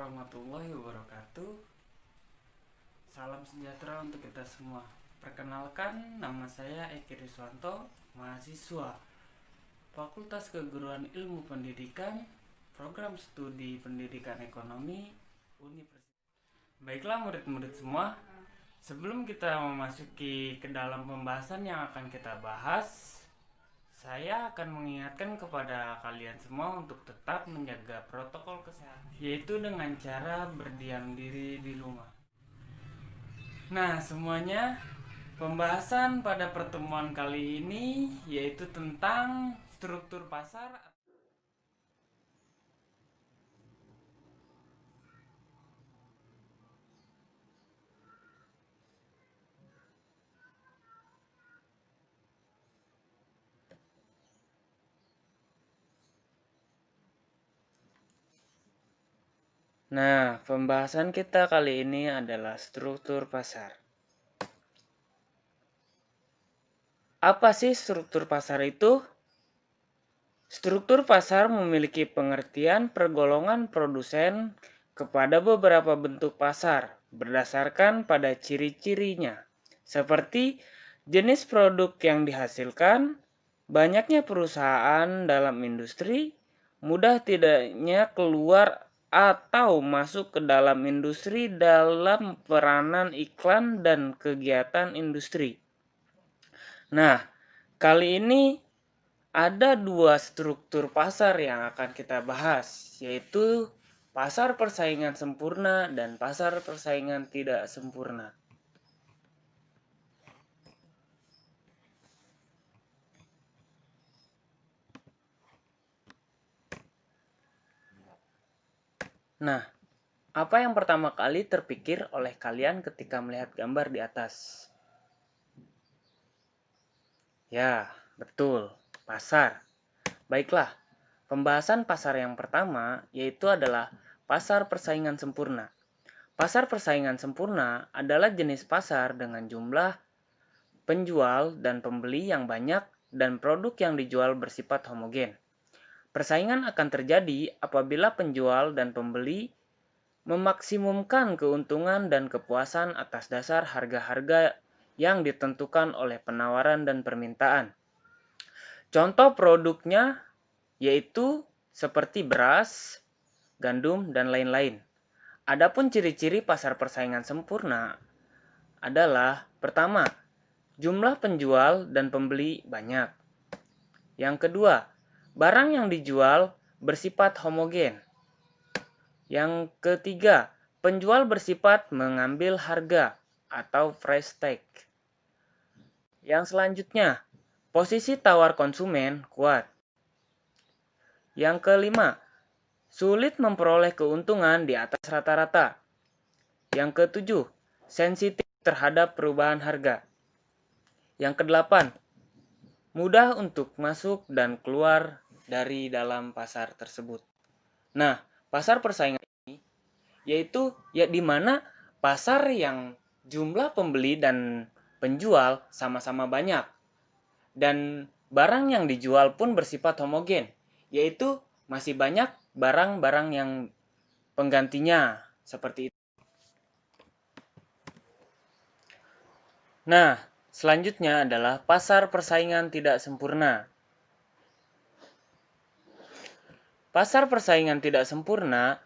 warahmatullahi wabarakatuh. Salam sejahtera untuk kita semua. Perkenalkan, nama saya Eki Riswanto, mahasiswa Fakultas Keguruan Ilmu Pendidikan, Program Studi Pendidikan Ekonomi, Universitas. Baiklah murid-murid semua, sebelum kita memasuki ke dalam pembahasan yang akan kita bahas, saya akan mengingatkan kepada kalian semua untuk tetap menjaga protokol kesehatan, yaitu dengan cara berdiam diri di rumah. Nah, semuanya, pembahasan pada pertemuan kali ini yaitu tentang struktur pasar. Nah, pembahasan kita kali ini adalah struktur pasar. Apa sih struktur pasar itu? Struktur pasar memiliki pengertian pergolongan produsen kepada beberapa bentuk pasar berdasarkan pada ciri-cirinya, seperti jenis produk yang dihasilkan, banyaknya perusahaan dalam industri, mudah tidaknya keluar atau masuk ke dalam industri dalam peranan iklan dan kegiatan industri. Nah, kali ini ada dua struktur pasar yang akan kita bahas, yaitu pasar persaingan sempurna dan pasar persaingan tidak sempurna. Nah, apa yang pertama kali terpikir oleh kalian ketika melihat gambar di atas? Ya, betul, pasar. Baiklah, pembahasan pasar yang pertama yaitu adalah pasar persaingan sempurna. Pasar persaingan sempurna adalah jenis pasar dengan jumlah penjual dan pembeli yang banyak dan produk yang dijual bersifat homogen. Persaingan akan terjadi apabila penjual dan pembeli memaksimumkan keuntungan dan kepuasan atas dasar harga-harga yang ditentukan oleh penawaran dan permintaan. Contoh produknya yaitu seperti beras, gandum, dan lain-lain. Adapun ciri-ciri pasar persaingan sempurna adalah pertama, jumlah penjual dan pembeli banyak. Yang kedua, barang yang dijual bersifat homogen. Yang ketiga, penjual bersifat mengambil harga atau price tag. Yang selanjutnya, posisi tawar konsumen kuat. Yang kelima, sulit memperoleh keuntungan di atas rata-rata. Yang ketujuh, sensitif terhadap perubahan harga. Yang kedelapan, mudah untuk masuk dan keluar dari dalam pasar tersebut. Nah, pasar persaingan ini yaitu di mana pasar yang jumlah pembeli dan penjual sama-sama banyak dan barang yang dijual pun bersifat homogen, yaitu masih banyak barang-barang yang penggantinya seperti itu. Nah, selanjutnya adalah pasar persaingan tidak sempurna. Pasar persaingan tidak sempurna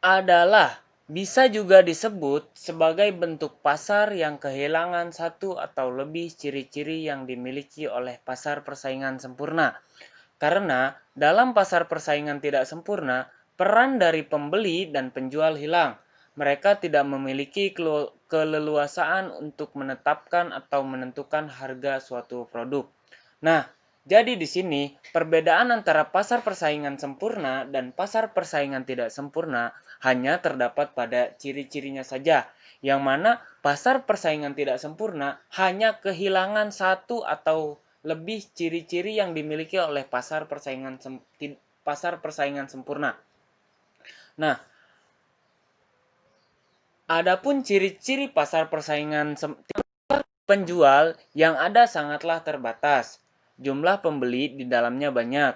adalah bisa juga disebut sebagai bentuk pasar yang kehilangan satu atau lebih ciri-ciri yang dimiliki oleh pasar persaingan sempurna. Karena dalam pasar persaingan tidak sempurna, peran dari pembeli dan penjual hilang. Mereka tidak memiliki keleluasaan untuk menetapkan atau menentukan harga suatu produk. Nah, jadi di sini perbedaan antara pasar persaingan sempurna dan pasar persaingan tidak sempurna hanya terdapat pada ciri-cirinya saja, yang mana pasar persaingan tidak sempurna hanya kehilangan satu atau lebih ciri-ciri yang dimiliki oleh pasar persaingan sempurna. Nah, adapun ciri-ciri pasar persaingan penjual yang ada sangatlah terbatas. Jumlah pembeli di dalamnya banyak.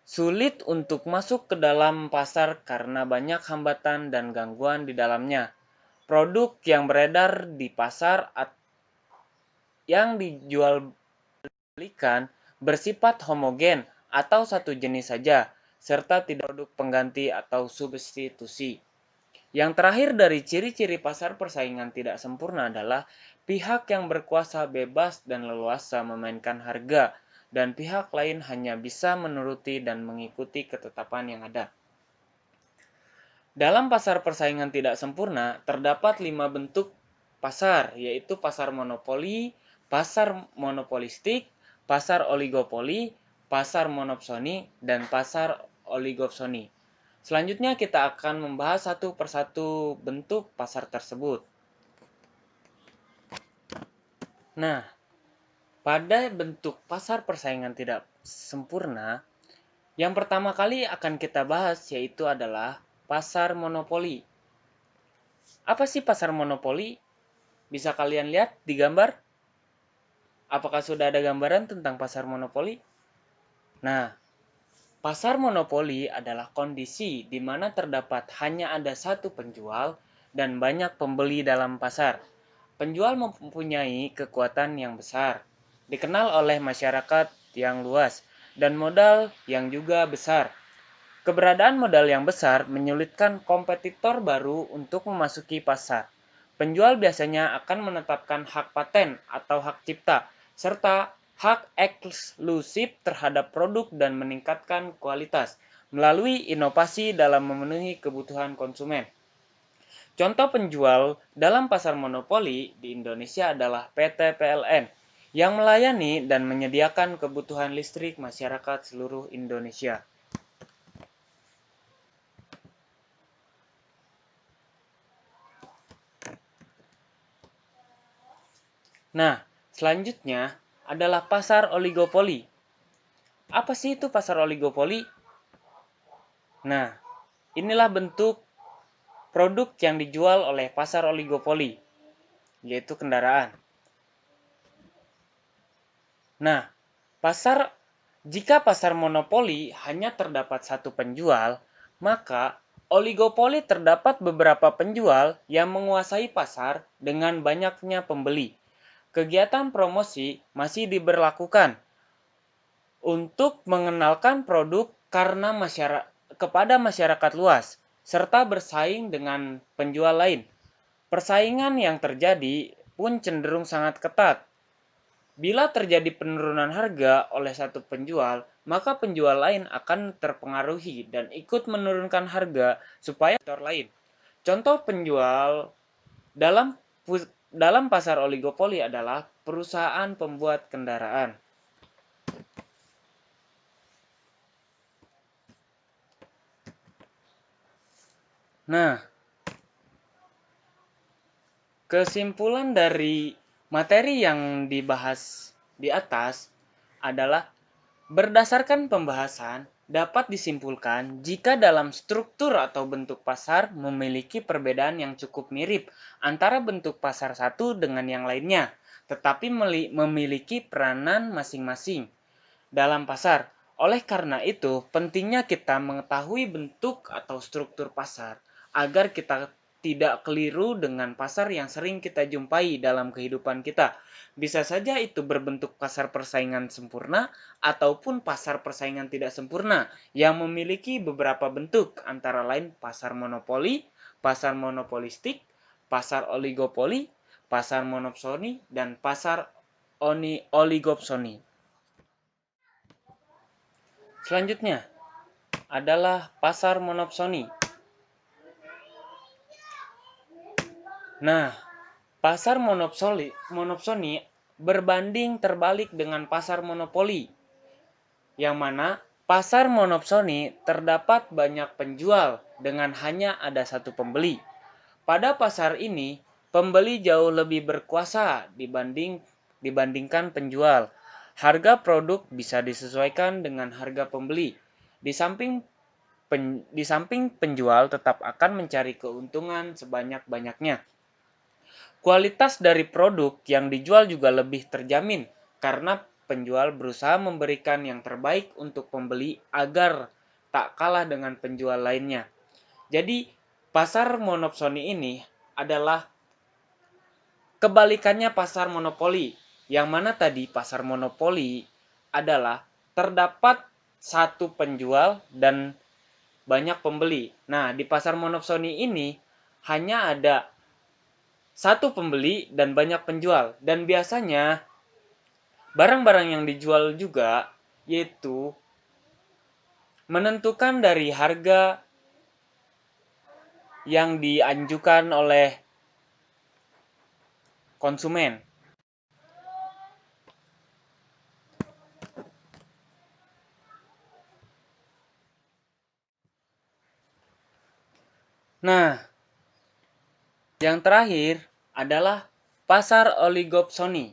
sulit untuk masuk ke dalam pasar karena banyak hambatan dan gangguan di dalamnya. Produk yang beredar di pasar yang dijual belikan bersifat homogen atau satu jenis saja, serta tidak produk pengganti atau substitusi. Yang terakhir dari ciri-ciri pasar persaingan tidak sempurna adalah pihak yang berkuasa bebas dan leluasa memainkan harga, dan pihak lain hanya bisa menuruti dan mengikuti ketetapan yang ada. Dalam pasar persaingan tidak sempurna, terdapat 5 bentuk pasar, yaitu pasar monopoli, pasar monopolistik, pasar oligopoli, pasar monopsoni, dan pasar oligopsoni. Selanjutnya kita akan membahas satu persatu bentuk pasar tersebut. Nah, pada bentuk pasar persaingan tidak sempurna, yang pertama kali akan kita bahas yaitu adalah pasar monopoli. Apa sih pasar monopoli? Bisa kalian lihat di gambar? Apakah sudah ada gambaran tentang pasar monopoli? Nah, pasar monopoli adalah kondisi di mana terdapat hanya ada satu penjual dan banyak pembeli dalam pasar. Penjual mempunyai kekuatan yang besar, dikenal oleh masyarakat yang luas, dan modal yang juga besar. Keberadaan modal yang besar menyulitkan kompetitor baru untuk memasuki pasar. Penjual biasanya akan menetapkan hak paten atau hak cipta, serta hak eksklusif terhadap produk dan meningkatkan kualitas melalui inovasi dalam memenuhi kebutuhan konsumen. Contoh penjual dalam pasar monopoli di Indonesia adalah PT PLN yang melayani dan menyediakan kebutuhan listrik masyarakat seluruh Indonesia. Nah, selanjutnya adalah pasar oligopoli. Apa sih itu pasar oligopoli? Nah, inilah bentuk produk yang dijual oleh pasar oligopoli, yaitu kendaraan. Nah, jika pasar monopoli hanya terdapat satu penjual, maka oligopoli terdapat beberapa penjual yang menguasai pasar dengan banyaknya pembeli. Kegiatan promosi masih diberlakukan untuk mengenalkan produk kepada masyarakat luas, serta bersaing dengan penjual lain. Persaingan yang terjadi pun cenderung sangat ketat. Bila terjadi penurunan harga oleh satu penjual, maka penjual lain akan terpengaruhi dan ikut menurunkan harga supaya sektor lain. Contoh penjual dalam dalam pasar oligopoli adalah perusahaan pembuat kendaraan. Nah, kesimpulan dari materi yang dibahas di atas adalah berdasarkan pembahasan dapat disimpulkan jika dalam struktur atau bentuk pasar memiliki perbedaan yang cukup mirip antara bentuk pasar satu dengan yang lainnya, tetapi memiliki peranan masing-masing dalam pasar. Oleh karena itu, pentingnya kita mengetahui bentuk atau struktur pasar agar kita tidak keliru dengan pasar yang sering kita jumpai dalam kehidupan kita. Bisa saja itu berbentuk pasar persaingan sempurna ataupun pasar persaingan tidak sempurna yang memiliki beberapa bentuk, antara lain pasar monopoli, pasar monopolistik, pasar oligopoli, pasar monopsoni, dan pasar oligopsoni. Selanjutnya adalah pasar monopsoni. Nah, pasar monopsoni berbanding terbalik dengan pasar monopoli, yang mana pasar monopsoni terdapat banyak penjual dengan hanya ada satu pembeli. Pada pasar ini, pembeli jauh lebih berkuasa dibandingkan penjual. Harga produk bisa disesuaikan dengan harga pembeli. Di samping penjual tetap akan mencari keuntungan sebanyak-banyaknya. Kualitas dari produk yang dijual juga lebih terjamin karena penjual berusaha memberikan yang terbaik untuk pembeli agar tak kalah dengan penjual lainnya. Jadi, pasar monopsoni ini adalah kebalikannya pasar monopoli, yang mana tadi pasar monopoli adalah terdapat satu penjual dan banyak pembeli. Nah, di pasar monopsoni ini hanya ada satu pembeli dan banyak penjual. Dan biasanya barang-barang yang dijual juga yaitu menentukan dari harga yang dianjurkan oleh konsumen. Nah, yang terakhir adalah pasar oligopsoni.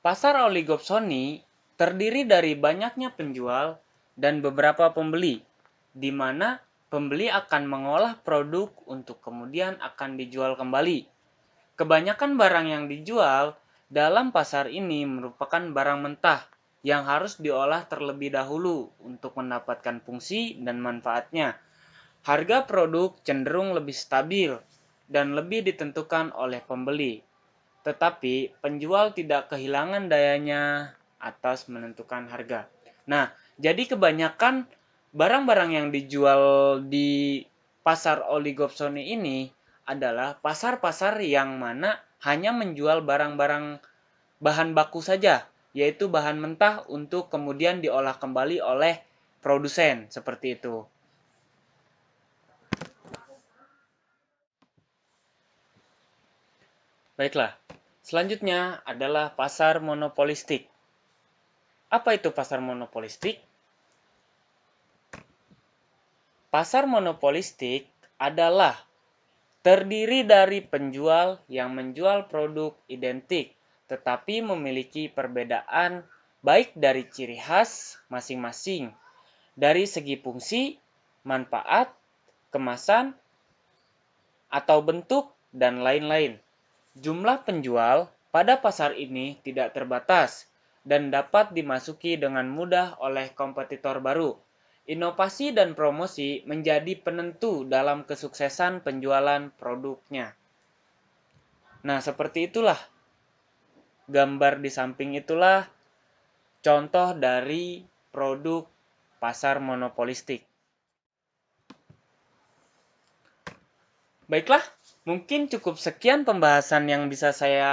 Pasar oligopsoni terdiri dari banyaknya penjual dan beberapa pembeli, di mana pembeli akan mengolah produk untuk kemudian akan dijual kembali. Kebanyakan barang yang dijual dalam pasar ini merupakan barang mentah yang harus diolah terlebih dahulu untuk mendapatkan fungsi dan manfaatnya. Harga produk cenderung lebih stabil dan lebih ditentukan oleh pembeli, tetapi penjual tidak kehilangan dayanya atas menentukan harga. Nah, jadi kebanyakan barang-barang yang dijual di pasar oligopsoni ini adalah pasar-pasar yang mana hanya menjual barang-barang bahan baku saja, yaitu bahan mentah untuk kemudian diolah kembali oleh produsen, seperti itu. Baiklah, selanjutnya adalah pasar monopolistik. Apa itu pasar monopolistik? Pasar monopolistik adalah terdiri dari penjual yang menjual produk identik, tetapi memiliki perbedaan baik dari ciri khas masing-masing, dari segi fungsi, manfaat, kemasan, atau bentuk, dan lain-lain. Jumlah penjual pada pasar ini tidak terbatas dan dapat dimasuki dengan mudah oleh kompetitor baru. Inovasi dan promosi menjadi penentu dalam kesuksesan penjualan produknya. Nah, seperti itulah gambar di samping itulah contoh dari produk pasar monopolistik. Baiklah, mungkin cukup sekian pembahasan yang bisa saya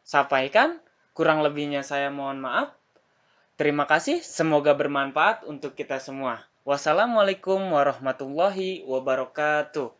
sampaikan. Kurang lebihnya saya mohon maaf. Terima kasih, semoga bermanfaat untuk kita semua. Wassalamualaikum warahmatullahi wabarakatuh.